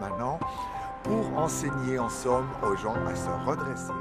maintenant pour enseigner en somme aux gens à se redresser.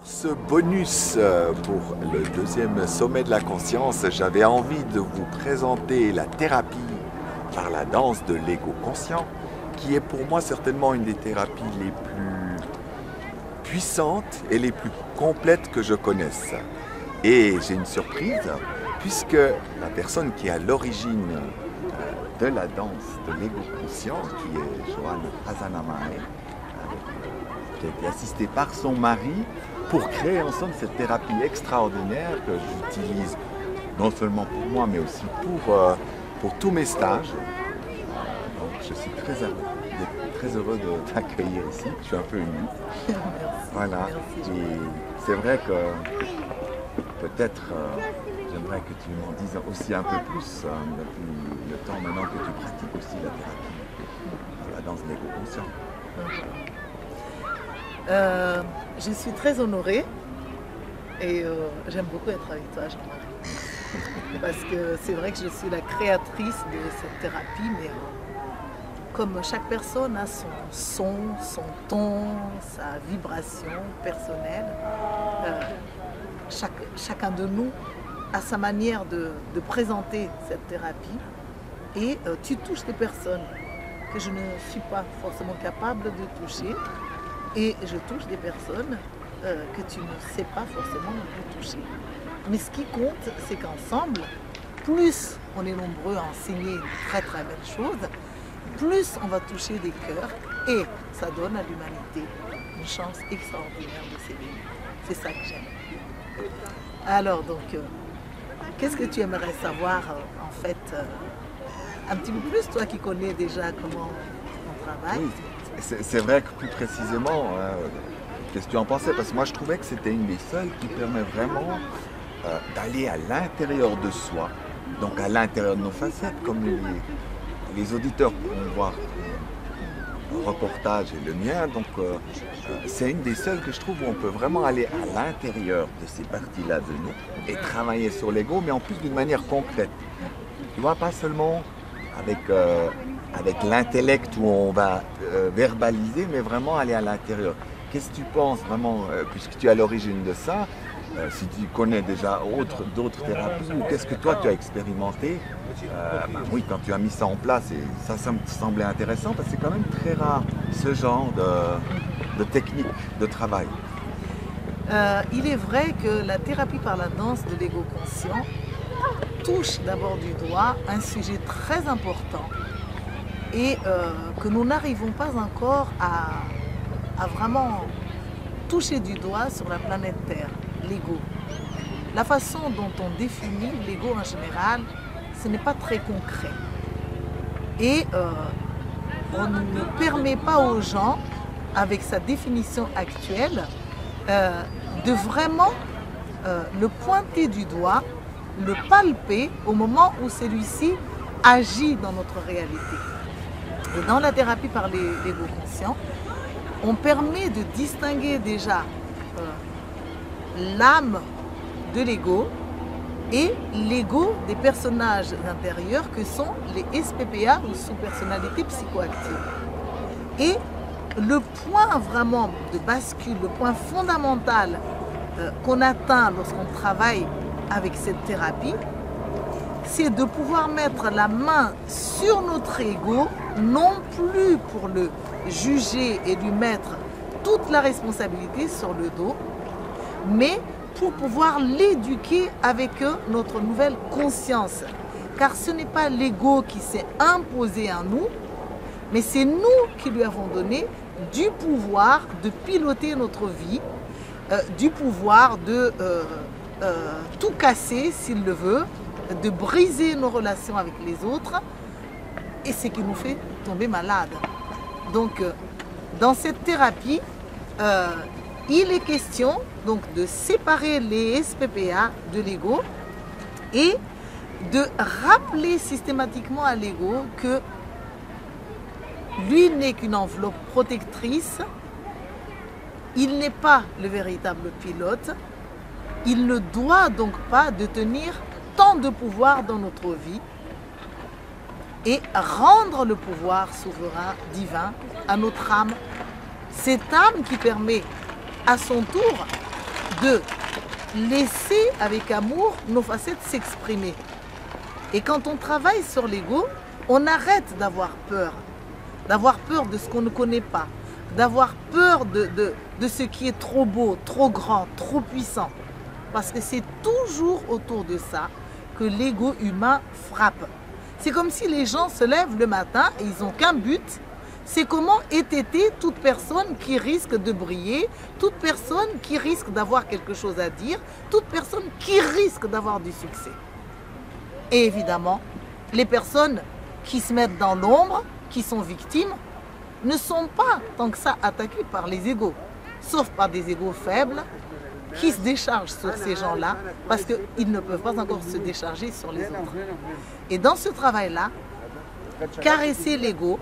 Ce bonus pour le deuxième sommet de la conscience, j'avais envie de vous présenter la thérapie par la danse de l'ego conscient, qui est pour moi certainement une des thérapies les plus puissantes et les plus complètes que je connaisse. Et j'ai une surprise, puisque la personne qui est à l'origine de la danse de l'ego conscient, qui est Johanna Hazanamae, qui a été assistée par son mari, pour créer ensemble cette thérapie extraordinaire que j'utilise non seulement pour moi, mais aussi pour tous mes stages. Donc je suis très heureux de t'accueillir ici. Je suis un peu ému. Merci. Voilà. Merci. Et c'est vrai que peut-être j'aimerais que tu m'en dises aussi un peu plus depuis le temps maintenant que tu pratiques aussi la thérapie, la danse de l'ego conscient. Je suis très honorée et j'aime beaucoup être avec toi, Jean-Marie. Parce que c'est vrai que je suis la créatrice de cette thérapie, mais comme chaque personne a son son, son ton, sa vibration personnelle, chacun de nous a sa manière de présenter cette thérapie et tu touches des personnes que je ne suis pas forcément capable de toucher. Et je touche des personnes que tu ne sais pas forcément toucher. Mais ce qui compte, c'est qu'ensemble, plus on est nombreux à enseigner une très très belle chose, plus on va toucher des cœurs et ça donne à l'humanité une chance extraordinaire de s'éveiller. C'est ça que j'aime. Alors donc, qu'est-ce que tu aimerais savoir en fait un petit peu plus, toi qui connais déjà comment on travaille? Oui. C'est vrai que plus précisément, qu'est-ce que tu en pensais? Parce que moi je trouvais que c'était une des seules qui permet vraiment d'aller à l'intérieur de soi, donc à l'intérieur de nos facettes, comme les auditeurs pourront voir le reportage et le mien. Donc c'est une des seules que je trouve où on peut vraiment aller à l'intérieur de ces parties-là de nous et travailler sur l'ego, mais en plus d'une manière concrète. Tu vois, pas seulement avec l'intellect où on va verbaliser, mais vraiment aller à l'intérieur. Qu'est-ce que tu penses vraiment, puisque tu es à l'origine de ça, si tu connais déjà d'autres thérapies, ou qu'est-ce que toi tu as expérimenté oui, quand tu as mis ça en place, et ça me semblait intéressant, parce que c'est quand même très rare ce genre de technique de travail. Il est vrai que la thérapie par la danse de l'ego conscient touche d'abord du doigt un sujet très important et que nous n'arrivons pas encore à vraiment toucher du doigt sur la planète Terre, l'ego. La façon dont on définit l'ego en général, ce n'est pas très concret. Et on ne permet pas aux gens, avec sa définition actuelle, de vraiment le pointer du doigt, le palper au moment où celui-ci agit dans notre réalité. Et dans la thérapie par l'ego conscient, on permet de distinguer déjà l'âme de l'ego et l'ego des personnages intérieurs que sont les SPPA ou sous-personnalités psychoactives. Et le point vraiment de bascule, le point fondamental qu'on atteint lorsqu'on travaille avec cette thérapie, c'est de pouvoir mettre la main sur notre ego, non plus pour le juger et lui mettre toute la responsabilité sur le dos, mais pour pouvoir l'éduquer avec notre nouvelle conscience. Car ce n'est pas l'ego qui s'est imposé à nous, mais c'est nous qui lui avons donné du pouvoir de piloter notre vie, du pouvoir de tout casser s'il le veut, de briser nos relations avec les autres, et ce qui nous fait tomber malade. Donc, dans cette thérapie, il est question donc, de séparer les SPPA de l'ego et de rappeler systématiquement à l'ego que lui n'est qu'une enveloppe protectrice, il n'est pas le véritable pilote, il ne doit donc pas détenir tant de pouvoir dans notre vie et rendre le pouvoir souverain, divin, à notre âme. Cette âme qui permet à son tour de laisser avec amour nos facettes s'exprimer. Et quand on travaille sur l'ego, on arrête d'avoir peur de ce qu'on ne connaît pas, d'avoir peur de ce qui est trop beau, trop grand, trop puissant. Parce que c'est toujours autour de ça que l'ego humain frappe. C'est comme si les gens se lèvent le matin et ils n'ont qu'un but, c'est comment étêter toute personne qui risque de briller, toute personne qui risque d'avoir quelque chose à dire, toute personne qui risque d'avoir du succès. Et évidemment, les personnes qui se mettent dans l'ombre, qui sont victimes, ne sont pas tant que ça attaquées par les égos, sauf par des égos faibles qui se déchargent sur ces gens-là parce qu'ils ne peuvent pas encore se décharger sur les autres. Et dans ce travail-là, caresser l'ego,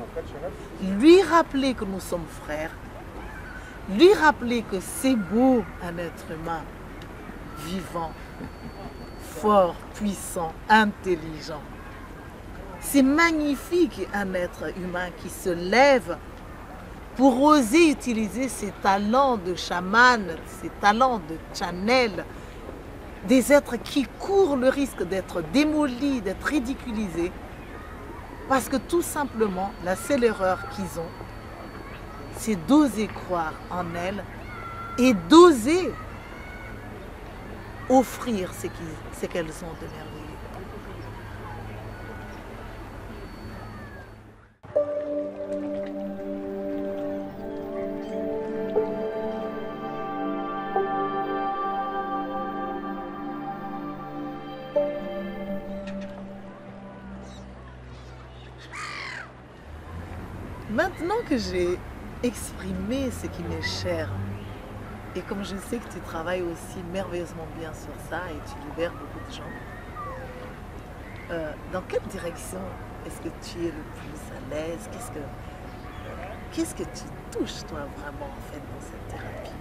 lui rappeler que nous sommes frères, lui rappeler que c'est beau un être humain vivant, fort, puissant, intelligent. C'est magnifique un être humain qui se lève pour oser utiliser ses talents de chaman, ses talents de channel, des êtres qui courent le risque d'être démolis, d'être ridiculisés, parce que tout simplement, la seule erreur qu'ils ont, c'est d'oser croire en elles et d'oser offrir ce qu'elles ont de merveilleux. Maintenant que j'ai exprimé ce qui m'est cher, et comme je sais que tu travailles aussi merveilleusement bien sur ça et tu libères beaucoup de gens, dans quelle direction est-ce que tu es le plus à l'aise? Qu'est-ce que tu touches toi vraiment en fait dans cette thérapie?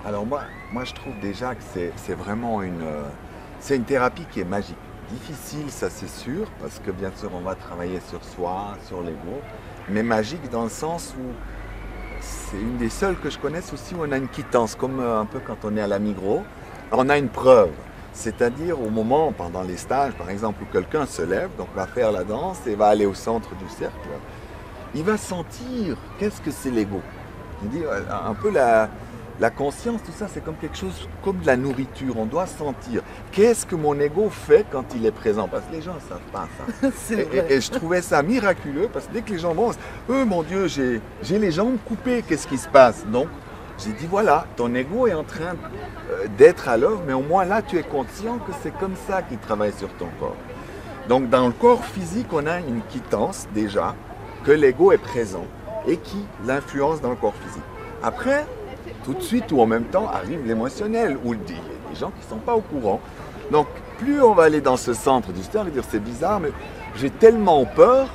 Alors moi je trouve déjà que c'est vraiment c'est une thérapie qui est magique. Difficile, ça c'est sûr, parce que bien sûr on va travailler sur soi, sur l'ego, mais magique dans le sens où c'est une des seules que je connaisse aussi où on a une quittance, comme un peu quand on est à la Migros, on a une preuve. C'est-à-dire au moment, pendant les stages par exemple, où quelqu'un se lève, donc va faire la danse et va aller au centre du cercle, il va sentir qu'est-ce que c'est l'ego. Il dit un peu la conscience, tout ça, c'est comme quelque chose, comme de la nourriture. On doit sentir qu'est-ce que mon ego fait quand il est présent. Parce que les gens ne savent pas ça. Et je trouvais ça miraculeux parce que dès que les gens vont, mon Dieu, j'ai les jambes coupées, qu'est-ce qui se passe? Donc, j'ai dit, voilà, ton ego est en train d'être à l'œuvre, mais au moins là, tu es conscient que c'est comme ça qu'il travaille sur ton corps. Donc, dans le corps physique, on a une quittance déjà, que l'ego est présent et qui l'influence dans le corps physique. Après, tout de suite ou en même temps arrive l'émotionnel, où il y a des gens qui ne sont pas au courant. Donc plus on va aller dans ce centre du cercle et dire c'est bizarre, mais j'ai tellement peur,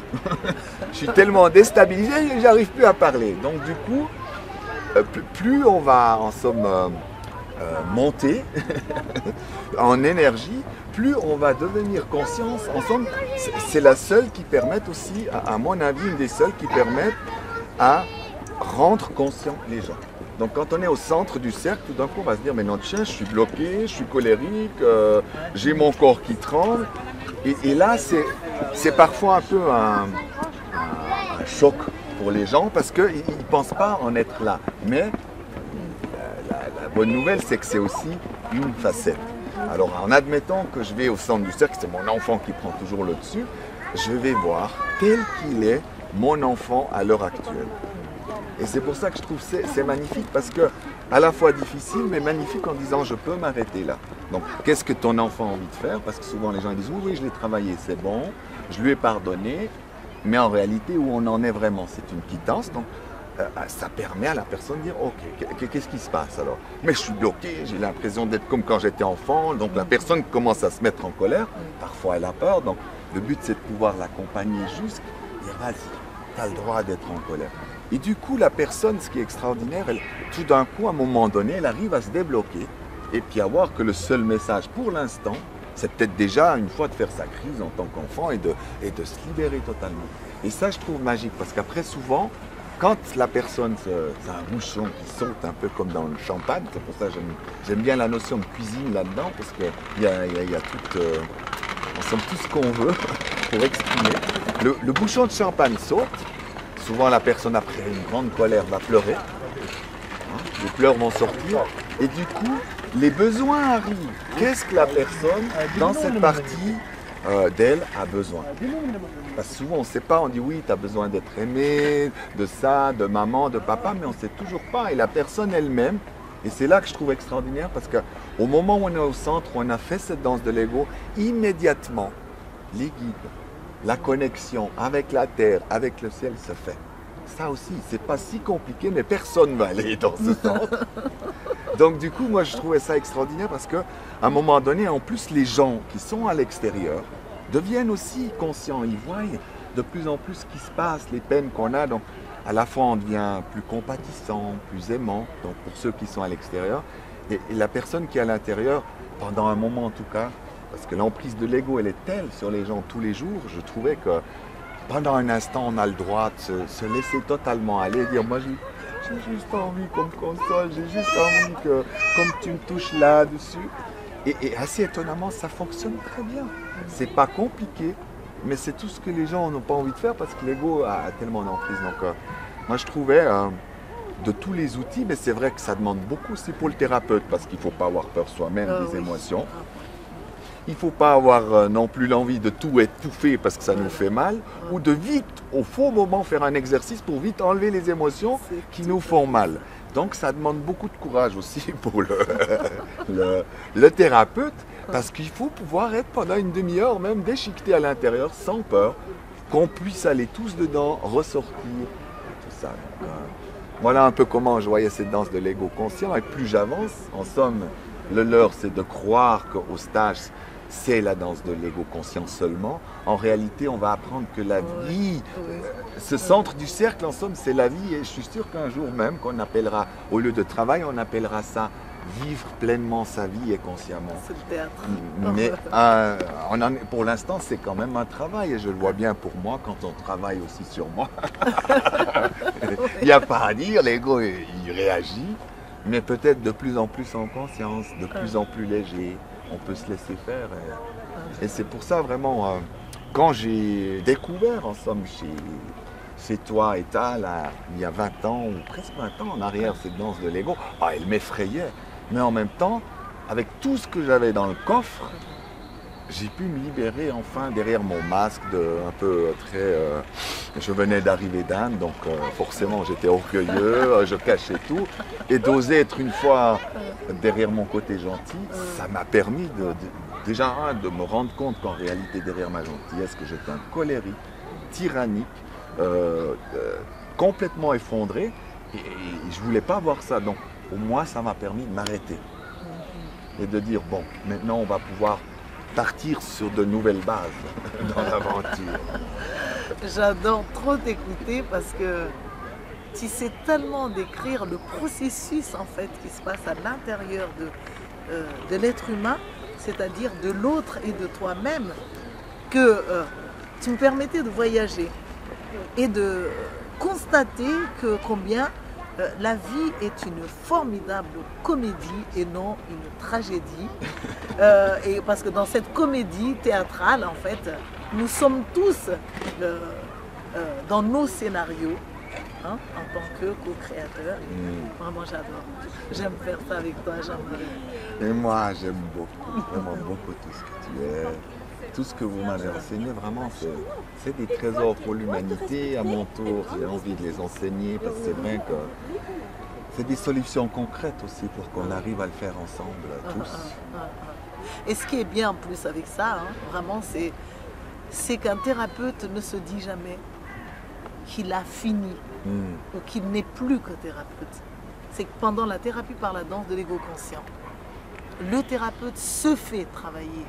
je suis tellement déstabilisé, j'arrive plus à parler. Donc du coup, plus on va en somme monter en énergie, plus on va devenir conscience. En somme, c'est la seule qui permette aussi, à mon avis, une des seules qui permettent à rendre conscient les gens. Donc quand on est au centre du cercle, tout d'un coup on va se dire mais non tiens, je suis bloqué, je suis colérique, j'ai mon corps qui tremble. Et là c'est parfois un peu un choc pour les gens parce qu'ils ne pensent pas en être là. Mais la bonne nouvelle c'est que c'est aussi une facette. Alors en admettant que je vais au centre du cercle, c'est mon enfant qui prend toujours le dessus, je vais voir tel qu'il est mon enfant à l'heure actuelle. Et c'est pour ça que je trouve que c'est magnifique, parce que à la fois difficile, mais magnifique en disant je peux m'arrêter là. Donc qu'est-ce que ton enfant a envie de faire? Parce que souvent les gens disent oui, oui, je l'ai travaillé, c'est bon, je lui ai pardonné, mais en réalité où on en est vraiment, c'est une quittance. Donc ça permet à la personne de dire ok, qu'est-ce qui se passe alors? Mais je suis bloqué, j'ai l'impression d'être comme quand j'étais enfant, donc la personne commence à se mettre en colère, parfois elle a peur, donc le but c'est de pouvoir l'accompagner jusqu'à dire vas-y, tu as le droit d'être en colère. Et du coup, la personne, ce qui est extraordinaire, elle, tout d'un coup, à un moment donné, elle arrive à se débloquer et puis à voir que le seul message pour l'instant, c'est peut-être déjà une fois de faire sa crise en tant qu'enfant et de se libérer totalement. Et ça, je trouve magique parce qu'après, souvent, quand la personne, c'est un bouchon qui saute un peu comme dans le champagne, c'est pour ça que j'aime bien la notion de cuisine là-dedans parce qu'il y a tout, on somme tout ce qu'on veut pour exprimer. Le bouchon de champagne saute. Souvent, la personne, après une grande colère, va pleurer. Les pleurs vont sortir. Et du coup, les besoins arrivent. Qu'est-ce que la personne, dans cette partie d'elle, a besoin? Parce que souvent, on ne sait pas. On dit oui, tu as besoin d'être aimé, de ça, de maman, de papa, mais on ne sait toujours pas. Et la personne elle-même, et c'est là que je trouve extraordinaire, parce qu'au moment où on est au centre, où on a fait cette danse de l'ego, immédiatement, les guides, la connexion avec la terre, avec le ciel se fait. Ça aussi, c'est pas si compliqué, mais personne ne va aller dans ce centre. Donc du coup, moi je trouvais ça extraordinaire parce qu'à un moment donné, en plus les gens qui sont à l'extérieur deviennent aussi conscients. Ils voient de plus en plus ce qui se passe, les peines qu'on a. Donc à la fois on devient plus compatissant, plus aimant, donc pour ceux qui sont à l'extérieur. Et la personne qui est à l'intérieur, pendant un moment en tout cas, parce que l'emprise de l'ego, elle est telle sur les gens tous les jours, je trouvais que pendant un instant, on a le droit de se laisser totalement aller, dire moi j'ai juste envie qu'on me console, j'ai juste envie que comme tu me touches là-dessus. Et assez étonnamment, ça fonctionne très bien. C'est pas compliqué, mais c'est tout ce que les gens n'ont pas envie de faire parce que l'ego a tellement d'emprise. Donc moi je trouvais de tous les outils, mais c'est vrai que ça demande beaucoup aussi pour le thérapeute parce qu'il ne faut pas avoir peur soi-même des émotions. Il ne faut pas avoir non plus l'envie de tout étouffer parce que ça nous fait mal, ou de vite, au faux moment, faire un exercice pour vite enlever les émotions qui nous font mal. Donc ça demande beaucoup de courage aussi pour le thérapeute, parce qu'il faut pouvoir être pendant une demi-heure même déchiqueté à l'intérieur, sans peur, qu'on puisse aller tous dedans, ressortir, tout ça. Donc, voilà un peu comment je voyais cette danse de l'ego conscient, et plus j'avance, en somme, le leurre c'est de croire qu'au stage, c'est la danse de l'ego conscient seulement. En réalité, on va apprendre que la vie, ce centre du cercle, en somme, c'est la vie. Et je suis sûr qu'un jour même, qu'on appellera, au lieu de travail, on appellera ça vivre pleinement sa vie et consciemment. C'est le théâtre. Mais pour l'instant, c'est quand même un travail. Et je le vois bien pour moi quand on travaille aussi sur moi. Il n'y a pas à dire, l'ego, il réagit. Mais peut-être de plus en plus en conscience, de plus en plus léger. On peut se laisser faire. Et c'est pour ça vraiment, quand j'ai découvert en somme chez toi et Tal, il y a 20 ans, ou presque 20 ans en arrière, cette danse de l'ego, elle m'effrayait. Mais en même temps, avec tout ce que j'avais dans le coffre, j'ai pu me libérer enfin derrière mon masque un peu très... je venais d'arriver d'Inde, donc forcément j'étais orgueilleux, je cachais tout. Et d'oser être une fois derrière mon côté gentil, ça m'a permis déjà de me rendre compte qu'en réalité derrière ma gentillesse, que j'étais un colérique, tyrannique, complètement effondré. Et je ne voulais pas voir ça. Donc au moins ça m'a permis de m'arrêter. Et de dire, bon, maintenant on va pouvoir partir sur de nouvelles bases dans l'aventure. J'adore trop t'écouter parce que tu sais tellement décrire le processus en fait qui se passe à l'intérieur de l'être humain, c'est-à-dire de l'autre et de toi-même, que tu me permettais de voyager et de constater que combien la vie est une formidable comédie et non une tragédie. Et parce que dans cette comédie théâtrale, en fait, nous sommes tous dans nos scénarios, hein, en tant que co-créateurs. Vraiment, j'adore. J'aime faire ça avec toi, Jean-Marie. Et moi, j'aime beaucoup, vraiment beaucoup tout ce que tu es. tout ce que vous m'avez enseigné, vraiment, c'est des trésors pour l'humanité. À mon tour, j'ai envie de les enseigner parce que c'est vrai que c'est des solutions concrètes aussi pour qu'on arrive à le faire ensemble, tous. Et ce qui est bien en plus avec ça, hein, vraiment, c'est qu'un thérapeute ne se dit jamais qu'il a fini ou qu'il n'est plus que thérapeute. C'est que pendant la thérapie par la danse de l'ego conscient, le thérapeute se fait travailler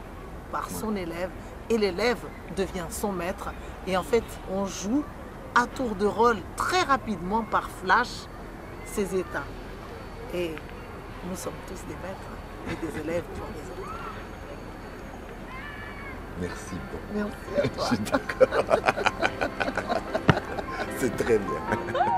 par son élève et l'élève devient son maître. Et en fait, on joue à tour de rôle très rapidement par flash ces états. Et nous sommes tous des maîtres et des élèves pour les autres. Merci beaucoup. Merci à toi. Je suis d'accord. C'est très bien.